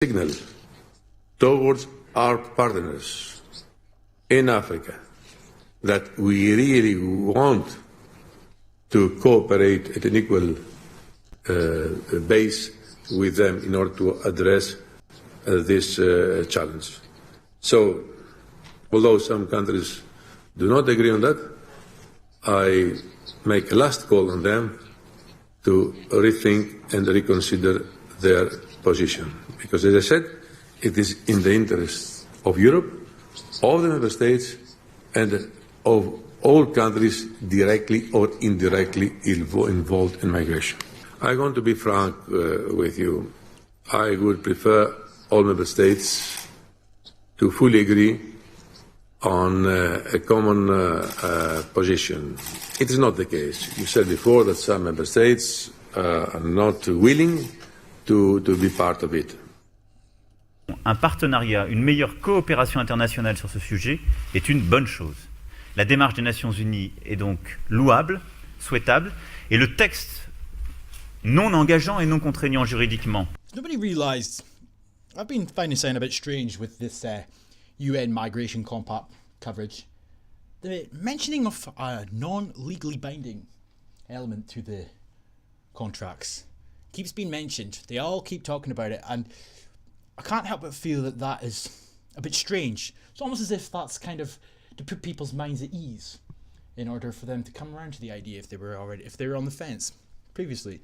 signal towards our partners in Africa that we really want to cooperate at an equal base with them in order to address this challenge. So, although some countries do not agree on that, I make a last call on them to rethink and reconsider their position. Because, as I said, it is in the interest of Europe, of the member states, and of all countries directly or indirectly involved in migration. I want to be frank with you. I would prefer all member states to fully agree on a common position. It is not the case. You said before that some member states are not willing to be part of it. Un partenariat, une meilleure coopération internationale sur ce sujet est une bonne chose. La démarche des Nations Unies est donc louable, souhaitable, et le texte non engageant et non contraignant juridiquement. Nobody realised, I've been finding something a bit strange with this UN Migration Compact coverage. The mentioning of a non-legally binding element to the contracts keeps being mentioned. They all keep talking about it, and I can't help but feel that that is a bit strange. It's almost as if that's kind of to put people's minds at ease in order for them to come around to the idea if they were on the fence previously.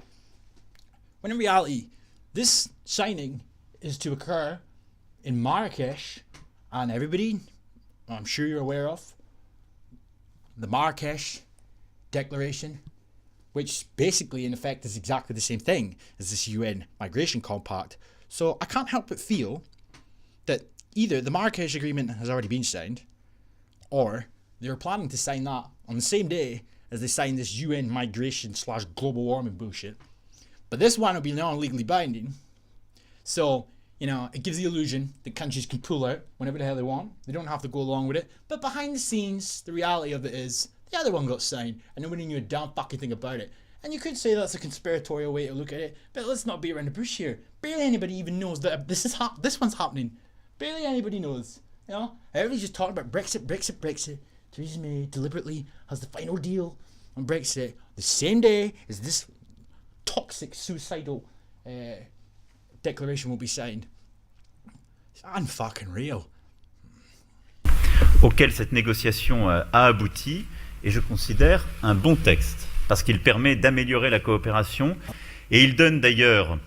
When in reality, this signing is to occur in Marrakesh, and everybody, I'm sure you're aware of, the Marrakesh Declaration, which basically in effect is exactly the same thing as this UN Migration Compact. So I can't help but feel that either the Marrakesh Agreement has already been signed, or they were planning to sign that on the same day as they signed this UN migration/global warming bullshit. But this one will be non-legally binding. So, you know, it gives the illusion that countries can pull out whenever the hell they want. They don't have to go along with it. But behind the scenes, the reality of it is the other one got signed and nobody knew a damn fucking thing about it. And you could say that's a conspiratorial way to look at it, but let's not beat around the bush here. Barely anybody even knows that this one's happening. Barely anybody knows. You know, everybody's just talking about Brexit. Theresa May deliberately has the final deal on Brexit the same day as this toxic, suicidal declaration will be signed. It's unfucking real. Auquel cette négociation a abouti, et je considère un bon texte, parce qu'il permet d'améliorer la coopération, et il donne d'ailleurs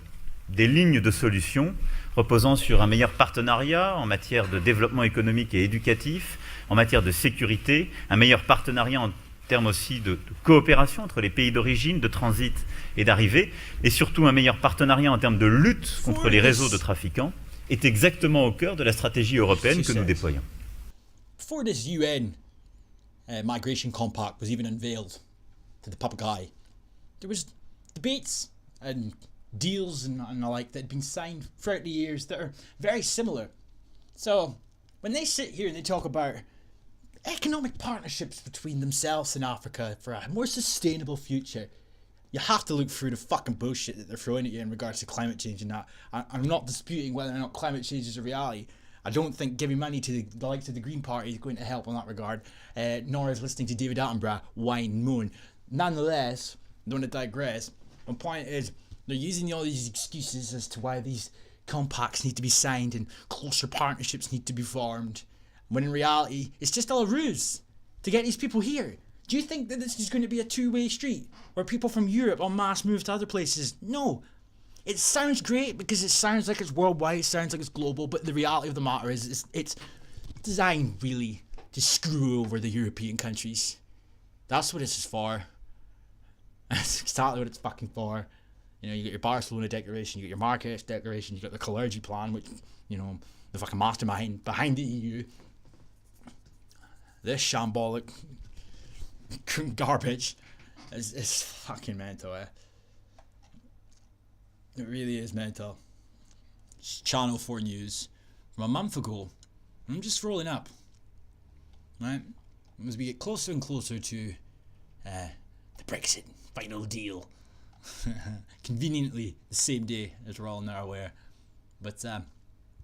des lignes de solution reposant sur un meilleur partenariat en matière de développement économique et éducatif, en matière de sécurité, un meilleur partenariat en termes aussi de coopération entre les pays d'origine, de transit et d'arrivée, et surtout un meilleur partenariat en termes de lutte contre les réseaux de trafiquants, est exactement au cœur de la stratégie européenne que nous déployons. Before this UN Migration Compact was even unveiled to the public eye, there was debates and deals and the like that had been signed throughout the years that are very similar. So when they sit here and they talk about economic partnerships between themselves and Africa for a more sustainable future, you have to look through the fucking bullshit that they're throwing at you in regards to climate change and that. I'm not disputing whether or not climate change is a reality. I don't think giving money to the likes of the Green Party is going to help in that regard, nor is listening to David Attenborough whine and moan. Nonetheless, I don't want to digress. My point is, they're using all these excuses as to why these compacts need to be signed and closer partnerships need to be formed, when in reality, it's just all a ruse to get these people here. Do you think that this is going to be a two-way street where people from Europe en masse move to other places? No. It sounds great because it sounds like it's worldwide, it sounds like it's global, but the reality of the matter is it's designed really to screw over the European countries. That's what this is for. That's exactly what it's fucking for. You know, you got your Barcelona Declaration, you got your Marrakesh Declaration, you got the Kalergi Plan, which, you know, the fucking mastermind behind the EU. This shambolic garbage is fucking mental, eh? It really is mental. It's Channel 4 News from a month ago. I'm just rolling up, right? As we get closer and closer to the Brexit final deal. Conveniently the same day as we're all now aware. But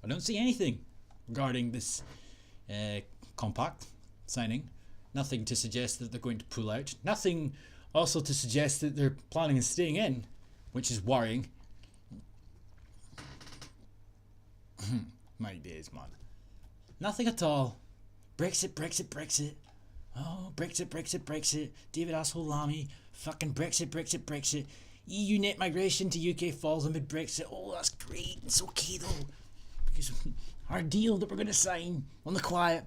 I don't see anything regarding this compact signing. Nothing to suggest that they're going to pull out. Nothing also to suggest that they're planning on staying in, which is worrying. My days, man. Nothing at all. Brexit, Brexit, Brexit. Oh, Brexit, Brexit, Brexit. David asshole Lammy. Fucking Brexit, Brexit, Brexit. EU net migration to UK falls amid Brexit. Oh, that's great. It's okay though. Because our deal that we're going to sign on the quiet,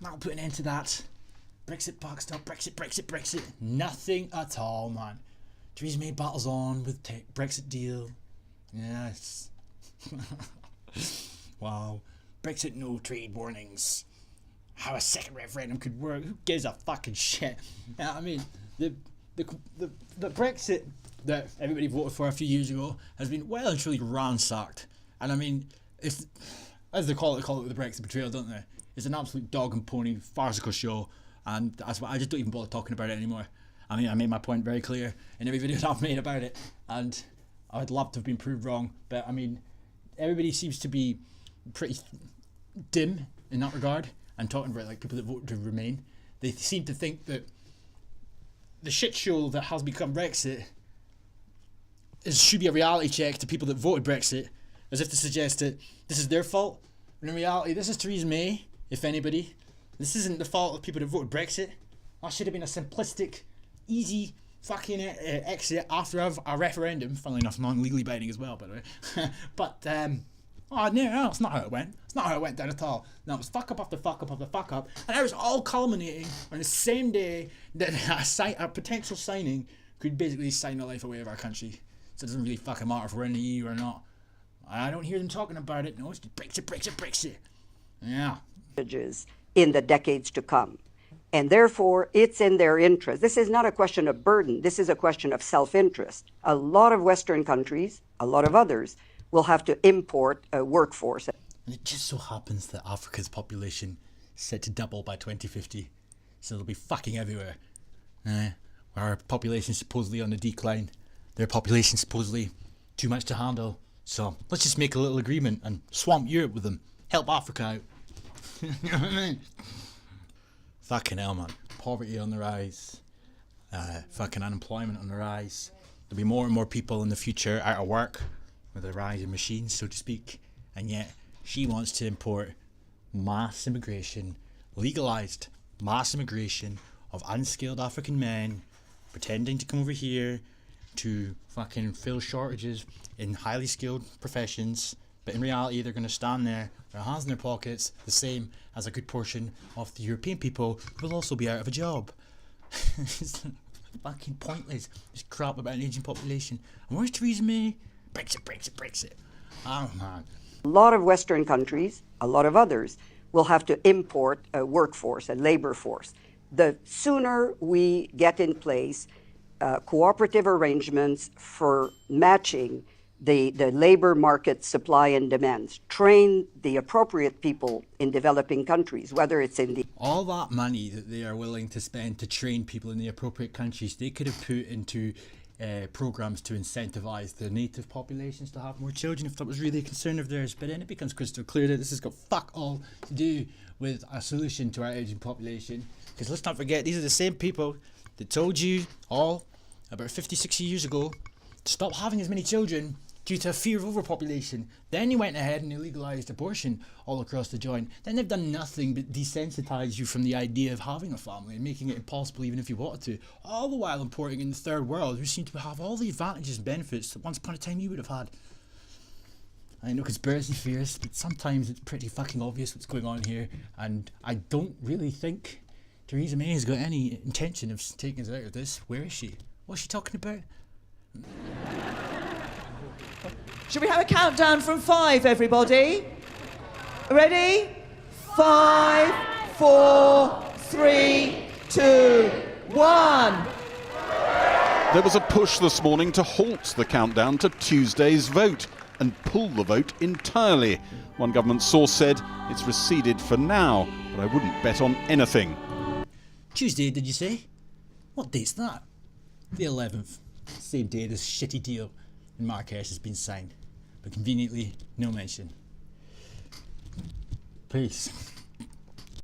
that'll put an end to that. Brexit backstop, Brexit, Brexit, Brexit. Nothing at all, man. Theresa May battles on with Brexit deal. Yes. Wow. Brexit no trade warnings. How a second referendum could work. Who gives a fucking shit? Yeah, I mean, the Brexit that everybody voted for a few years ago has been well and truly ransacked. And I mean, if, as they call it the Brexit betrayal, don't they? It's an absolute dog and pony farcical show. And that's why I just don't even bother talking about it anymore. I mean, I made my point very clear in every video that I've made about it. And I'd love to have been proved wrong. But I mean, everybody seems to be pretty dim in that regard. And talking about like people that voted to remain. They seem to think that the shit show that has become Brexit should be a reality check to people that voted Brexit, as if to suggest that this is their fault. When in reality, this is Theresa May, if anybody. This isn't the fault of people that voted Brexit. That should have been a simplistic, easy fucking exit after a referendum. Funnily enough, non-legally binding as well, by the way. But, oh no, that's not how it went. It's not how it went down at all. No, it was fuck up after fuck up after fuck up. And it was all culminating on the same day that a potential signing could basically sign the life away of our country. So it doesn't really fucking matter if we're in the EU or not. I don't hear them talking about it. No, it's just Brexit, Brexit, Brexit. Yeah. In the decades to come. And therefore, it's in their interest. This is not a question of burden. This is a question of self-interest. A lot of Western countries, a lot of others, will have to import a workforce. And it just so happens that Africa's population is set to double by 2050. So they'll be fucking everywhere. Our population is supposedly on the decline. Their population supposedly too much to handle. So let's just make a little agreement and swamp Europe with them. Help Africa out. You know what I mean? Fucking hell, man. Poverty on the rise. Fucking unemployment on the rise. There'll be more and more people in the future out of work with the rise of machines, so to speak. And yet, she wants to import mass immigration, legalized mass immigration of unskilled African men pretending to come over here to fucking fill shortages in highly skilled professions. But in reality, they're going to stand there, their hands in their pockets, the same as a good portion of the European people who will also be out of a job. It's fucking pointless. This crap about an aging population. And where's Theresa May? Brexit, Brexit, Brexit. Oh, man. A lot of Western countries, a lot of others, will have to import a workforce, a labor force. The sooner we get in place cooperative arrangements for matching the labor market supply and demands, train the appropriate people in developing countries, whether it's in the... All that money that they are willing to spend to train people in the appropriate countries, they could have put into programs to incentivize the native populations to have more children if that was really a concern of theirs. But then it becomes crystal clear that this has got fuck all to do with a solution to our aging population. Because let's not forget, these are the same people that told you all about 50, 60 years ago to stop having as many children due to a fear of overpopulation. Then you went ahead and legalized abortion all across the joint. Then they've done nothing but desensitize you from the idea of having a family and making it impossible even if you wanted to. All the while importing in the third world who seem to have all the advantages and benefits that once upon a time you would have had. I know conspiracy theorists, but sometimes it's pretty fucking obvious what's going on here. And I don't really think Theresa May has got any intention of taking us out of this. Where is she? What's she talking about? Should we have a countdown from 5, everybody? Ready? 5, 4, 3, 2, 1. There was a push this morning to halt the countdown to Tuesday's vote and pull the vote entirely. One government source said it's receded for now, but I wouldn't bet on anything. Tuesday, did you say? What date's that? The 11th. Same day this shitty deal in Marrakesh has been signed. But conveniently, no mention. Please.